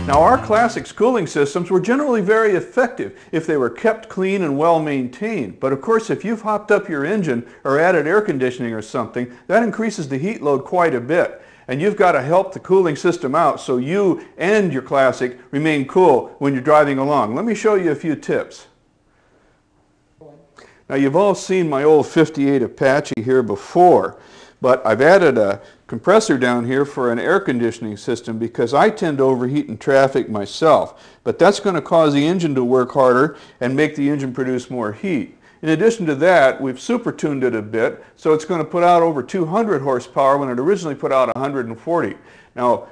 Now, our Classics cooling systems were generally very effective if they were kept clean and well maintained. But of course, if you've hopped up your engine or added air conditioning or something, that increases the heat load quite a bit. And you've got to help the cooling system out so you and your Classic remain cool when you're driving along. Let me show you a few tips. Now, you've all seen my old 58 Apache here before, but I've added a compressor down here for an air conditioning system because I tend to overheat in traffic myself. But that's going to cause the engine to work harder and make the engine produce more heat. In addition to that, we've super tuned it a bit, so it's going to put out over 200 horsepower when it originally put out 140. Now,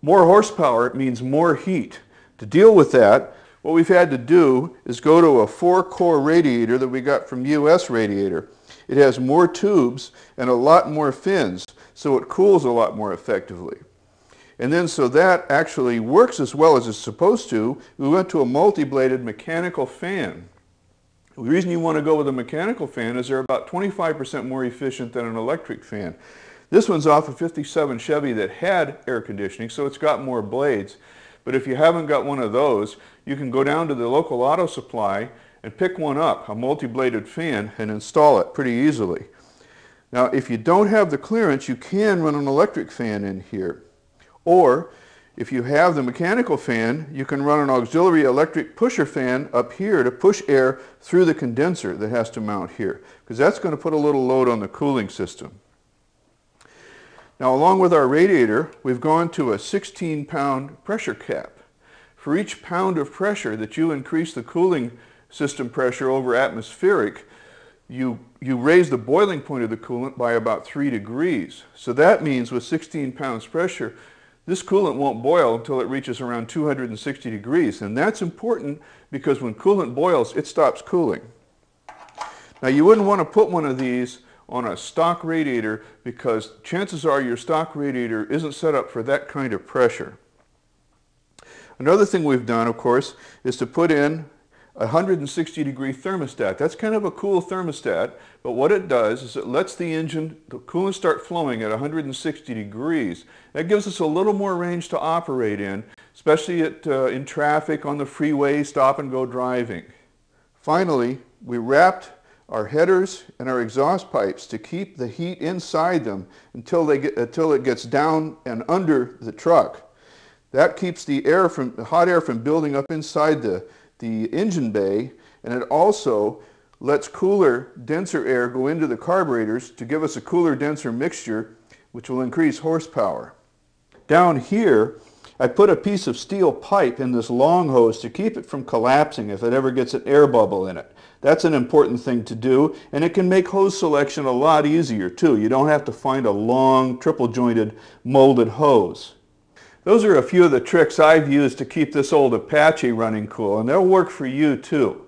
more horsepower means more heat. To deal with that, what we've had to do is go to a 4-core radiator that we got from US Radiator. It has more tubes and a lot more fins, so it cools a lot more effectively. And then so that actually works as well as it's supposed to, we went to a multi-bladed mechanical fan. The reason you want to go with a mechanical fan is they're about 25% more efficient than an electric fan. This one's off a 57 Chevy that had air conditioning, so it's got more blades. But if you haven't got one of those, you can go down to the local auto supply and pick one up, a multi-bladed fan, and install it pretty easily. Now, if you don't have the clearance, you can run an electric fan in here. Or, if you have the mechanical fan, you can run an auxiliary electric pusher fan up here to push air through the condenser that has to mount here, because that's going to put a little load on the cooling system. Now, along with our radiator, we've gone to a 16-pound pressure cap. For each pound of pressure that you increase the cooling system pressure over atmospheric, you raise the boiling point of the coolant by about 3 degrees. So that means with 16 pounds pressure, this coolant won't boil until it reaches around 260 degrees. And that's important because when coolant boils, it stops cooling. Now, you wouldn't want to put one of these on a stock radiator because chances are your stock radiator isn't set up for that kind of pressure. Another thing we've done, of course, is to put in a 160-degree thermostat. That's kind of a cool thermostat, but what it does is it lets the coolant start flowing at 160 degrees. That gives us a little more range to operate in, especially in traffic, on the freeway, stop-and-go driving. Finally, we wrapped our headers and our exhaust pipes to keep the heat inside them until it gets down and under the truck. That keeps the hot air from building up inside the engine bay, and it also lets cooler, denser air go into the carburetors to give us a cooler, denser mixture, which will increase horsepower. Down here, I put a piece of steel pipe in this long hose to keep it from collapsing if it ever gets an air bubble in it. That's an important thing to do, and it can make hose selection a lot easier too. You don't have to find a long, triple-jointed, molded hose. Those are a few of the tricks I've used to keep this old Apache running cool, and they'll work for you too.